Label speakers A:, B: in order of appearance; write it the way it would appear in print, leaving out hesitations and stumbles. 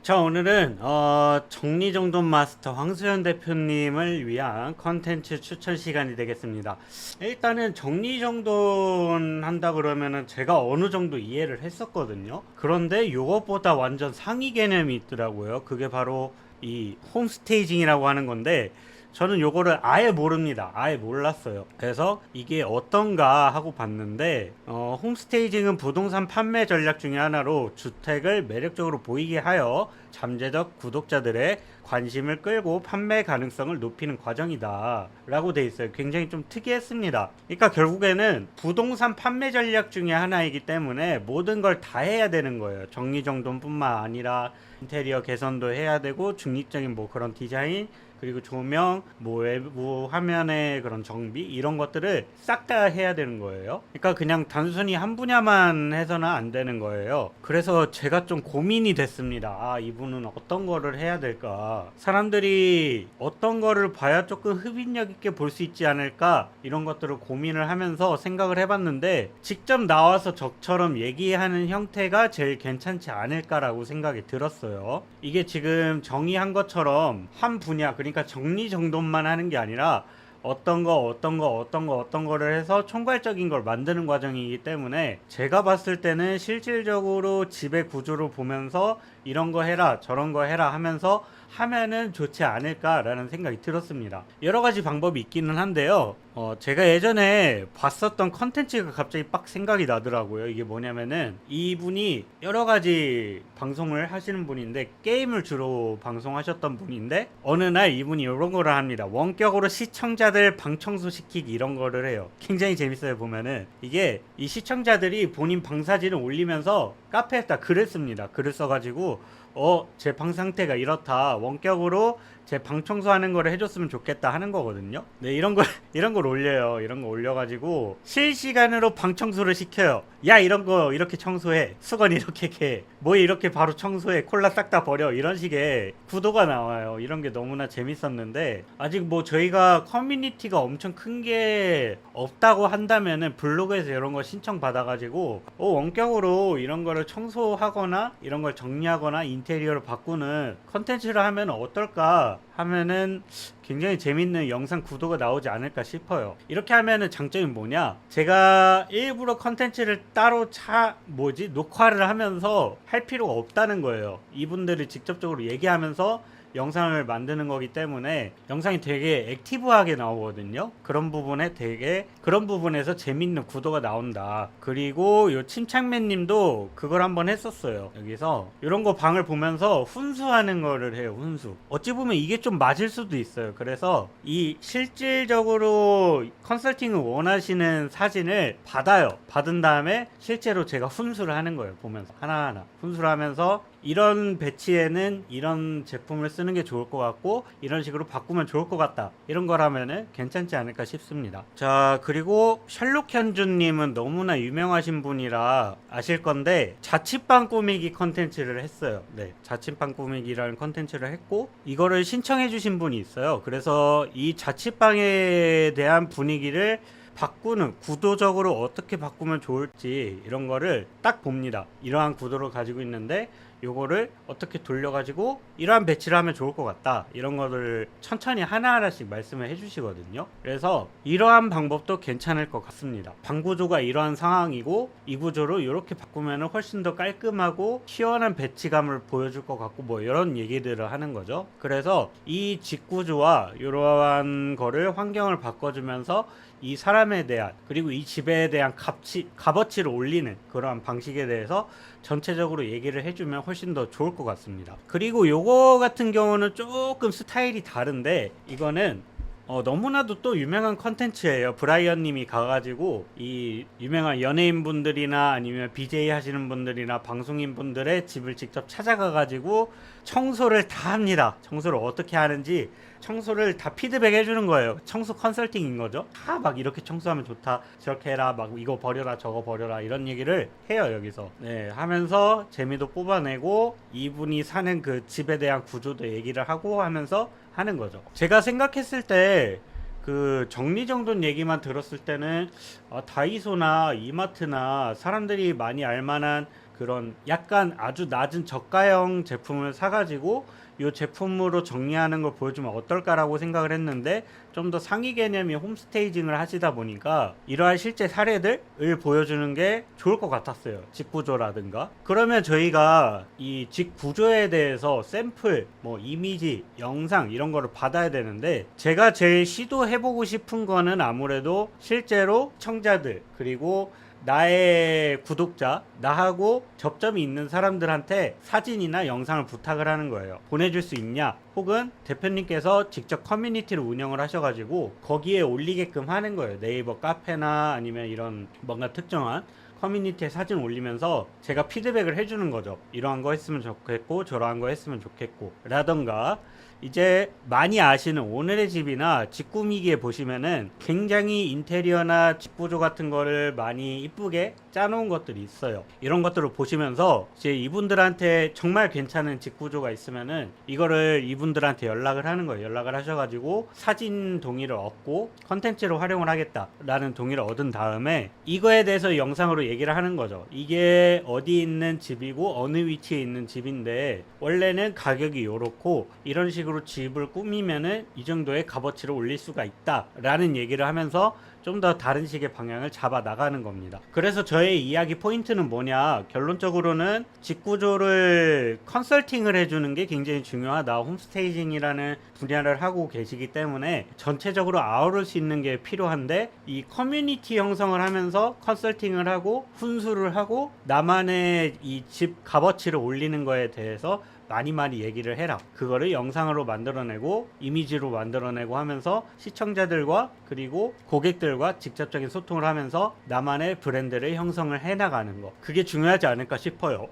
A: 자, 오늘은 정리정돈 마스터 황수현 대표님을 위한 컨텐츠 추천 시간이 되겠습니다. 일단은 정리정돈 한다 그러면은 제가 어느 정도 이해를 했었거든요. 그런데 이것보다 완전 상위 개념이 있더라고요. 그게 바로 이 홈스테이징이라고 하는 건데, 저는 요거를 아예 모릅니다. 아예 몰랐어요. 그래서 이게 어떤가 하고 봤는데, 홈스테이징은 부동산 판매 전략 중에 하나로 주택을 매력적으로 보이게 하여 잠재적 구독자들의 관심을 끌고 판매 가능성을 높이는 과정이다 라고 돼 있어요. 굉장히 좀 특이했습니다. 그러니까 결국에는 부동산 판매 전략 중에 하나이기 때문에 모든 걸 다 해야 되는 거예요. 정리정돈뿐만 아니라 인테리어 개선도 해야 되고, 중립적인 뭐 그런 디자인, 그리고 조명, 뭐 외부 화면의 그런 정비, 이런 것들을 싹 다 해야 되는 거예요. 그러니까 그냥 단순히 한 분야만 해서는 안 되는 거예요. 그래서 제가 좀 고민이 됐습니다. 아, 이분은 어떤 거를 해야 될까? 사람들이 어떤 거를 봐야 조금 흡인력 있게 볼 수 있지 않을까? 이런 것들을 고민을 하면서 생각을 해봤는데, 직접 나와서 저처럼 얘기하는 형태가 제일 괜찮지 않을까라고 생각이 들었어요. 이게 지금 정의한 것처럼 한 분야, 그러니까 정리정돈만 하는 게 아니라 어떤 거를 해서 총괄적인 걸 만드는 과정이기 때문에, 제가 봤을 때는 실질적으로 집의 구조를 보면서 이런 거 해라 저런 거 해라 하면서 하면은 좋지 않을까라는 생각이 들었습니다. 여러 가지 방법이 있기는 한데요. 제가 예전에 봤었던 컨텐츠가 갑자기 빡 생각이 나더라고요. 이게 뭐냐면은, 이분이 여러 가지 방송을 하시는 분인데, 게임을 주로 방송하셨던 분인데, 어느 날 이분이 이런 거를 합니다. 원격으로 시청자들 방 청소 시키기, 이런 거를 해요. 굉장히 재밌어요. 보면은 이게 이 시청자들이 본인 방 사진을 올리면서 카페에다 글을 씁니다. 글을 써가지고 제 방 상태가 이렇다, 원격으로 제 방 청소하는 거를 해줬으면 좋겠다 하는 거거든요. 네, 이런 걸 올려요. 이런 거 올려가지고 실시간으로 방 청소를 시켜요. 야, 이런 거 이렇게 청소해, 수건 이렇게 해, 뭐 이렇게 바로 청소해, 콜라 싹 다 버려, 이런 식의 구도가 나와요. 이런 게 너무나 재밌었는데, 아직 뭐 저희가 커뮤니티가 엄청 큰 게 없다고 한다면은 블로그에서 이런 거 신청 받아가지고 원격으로 이런 거를 청소하거나 이런 걸 정리하거나 인테리어를 바꾸는 컨텐츠를 하면 어떨까 하면은 굉장히 재밌는 영상 구도가 나오지 않을까 싶어요. 이렇게 하면은 장점이 뭐냐, 제가 일부러 컨텐츠를 따로 녹화를 하면서 할 필요가 없다는 거예요. 이분들이 직접적으로 얘기하면서 영상을 만드는 거기 때문에 영상이 되게 액티브하게 나오거든요. 그런 부분에서 재밌는 구도가 나온다. 그리고 요 침착맨 님도 그걸 한번 했었어요. 여기서 이런 거 방을 보면서 훈수하는 거를 해요. 훈수. 어찌 보면 이게 좀 맞을 수도 있어요. 그래서 이 실질적으로 컨설팅을 원하시는 사진을 받아요. 받은 다음에 실제로 제가 훈수를 하는 거예요. 보면서 하나하나 훈수를 하면서, 이런 배치에는 이런 제품을 쓰는 게 좋을 것 같고, 이런 식으로 바꾸면 좋을 것 같다, 이런 거라면은 괜찮지 않을까 싶습니다. 자, 그리고 셜록 현주님은 너무나 유명하신 분이라 아실 건데, 자취방 꾸미기 컨텐츠를 했어요. 네, 자취방 꾸미기라는 컨텐츠를 했고, 이거를 신청해 주신 분이 있어요. 그래서 이 자취방에 대한 분위기를 바꾸는, 구도적으로 어떻게 바꾸면 좋을지 이런 거를 딱 봅니다. 이러한 구도를 가지고 있는데 요거를 어떻게 돌려가지고 이러한 배치를 하면 좋을 것 같다, 이런 거를 천천히 하나하나씩 말씀을 해주시거든요. 그래서 이러한 방법도 괜찮을 것 같습니다. 방 구조가 이러한 상황이고, 이 구조로 이렇게 바꾸면 훨씬 더 깔끔하고 시원한 배치감을 보여줄 것 같고, 뭐 이런 얘기들을 하는 거죠. 그래서 이 집 구조와 이러한 거를 환경을 바꿔주면서 이 사람에 대한, 그리고 이 집에 대한 값어치를 올리는 그러한 방식에 대해서 전체적으로 얘기를 해주면 훨씬 더 좋을 것 같습니다. 그리고 요거 같은 경우는 조금 스타일이 다른데, 이거는 너무나도 또 유명한 컨텐츠예요. 브라이언 님이 가가지고 이 유명한 연예인 분들이나 아니면 BJ 하시는 분들이나 방송인 분들의 집을 직접 찾아가가지고 청소를 다 합니다. 청소를 어떻게 하는지 청소를 다 피드백 해주는 거예요. 청소 컨설팅인 거죠. 다 막 이렇게 청소하면 좋다, 저렇게 해라, 막 이거 버려라 저거 버려라, 이런 얘기를 해요. 여기서 네, 하면서 재미도 뽑아내고, 이분이 사는 그 집에 대한 구조도 얘기를 하고 하면서 하는 거죠. 제가 생각했을 때 그 정리정돈 얘기만 들었을 때는 다이소나 이마트나 사람들이 많이 알만한 그런 약간 아주 낮은 저가형 제품을 사가지고 이 제품으로 정리하는 걸 보여주면 어떨까라고 생각을 했는데, 좀 더 상위 개념의 홈스테이징을 하시다 보니까 이러한 실제 사례들을 보여주는 게 좋을 것 같았어요. 집 구조라든가. 그러면 저희가 이 집 구조에 대해서 샘플, 뭐 이미지, 영상 이런 거를 받아야 되는데, 제가 제일 시도해보고 싶은 거는 아무래도 실제로 청자들, 그리고 나의 구독자, 나하고 접점이 있는 사람들한테 사진이나 영상을 부탁을 하는 거예요. 보내줄 수 있냐? 혹은 대표님께서 직접 커뮤니티를 운영을 하셔가지고 거기에 올리게끔 하는 거예요. 네이버 카페나 아니면 이런 뭔가 특정한 커뮤니티에 사진 올리면서 제가 피드백을 해주는 거죠. 이러한 거 했으면 좋겠고 저러한 거 했으면 좋겠고 라던가. 이제 많이 아시는 오늘의 집이나 집 꾸미기에 보시면은 굉장히 인테리어나 집 구조 같은 거를 많이 이쁘게 짜놓은 것들이 있어요. 이런 것들을 보시면서 이제 이분들한테 정말 괜찮은 집 구조가 있으면은 이거를 이분들한테 연락을 하는 거예요. 연락을 하셔가지고 사진 동의를 얻고 컨텐츠로 활용을 하겠다라는 동의를 얻은 다음에 이거에 대해서 영상으로 얘기를 하는 거죠. 이게 어디 있는 집이고 어느 위치에 있는 집인데 원래는 가격이 요렇고 이런 식으로 집을 꾸미면은 이 정도의 값어치를 올릴 수가 있다 라는 얘기를 하면서 좀 더 다른 식의 방향을 잡아 나가는 겁니다. 그래서 저의 이야기 포인트는 뭐냐, 결론적으로는 집 구조를 컨설팅을 해주는 게 굉장히 중요하다. 홈스테이징이라는 분야를 하고 계시기 때문에 전체적으로 아우를 수 있는 게 필요한데, 이 커뮤니티 형성을 하면서 컨설팅을 하고 훈수를 하고 나만의 이 집 값어치를 올리는 거에 대해서 많이 얘기를 해라. 그거를 영상으로 만들어내고 이미지로 만들어내고 하면서 시청자들과 그리고 고객들과 직접적인 소통을 하면서 나만의 브랜드를 형성을 해나가는 거, 그게 중요하지 않을까 싶어요.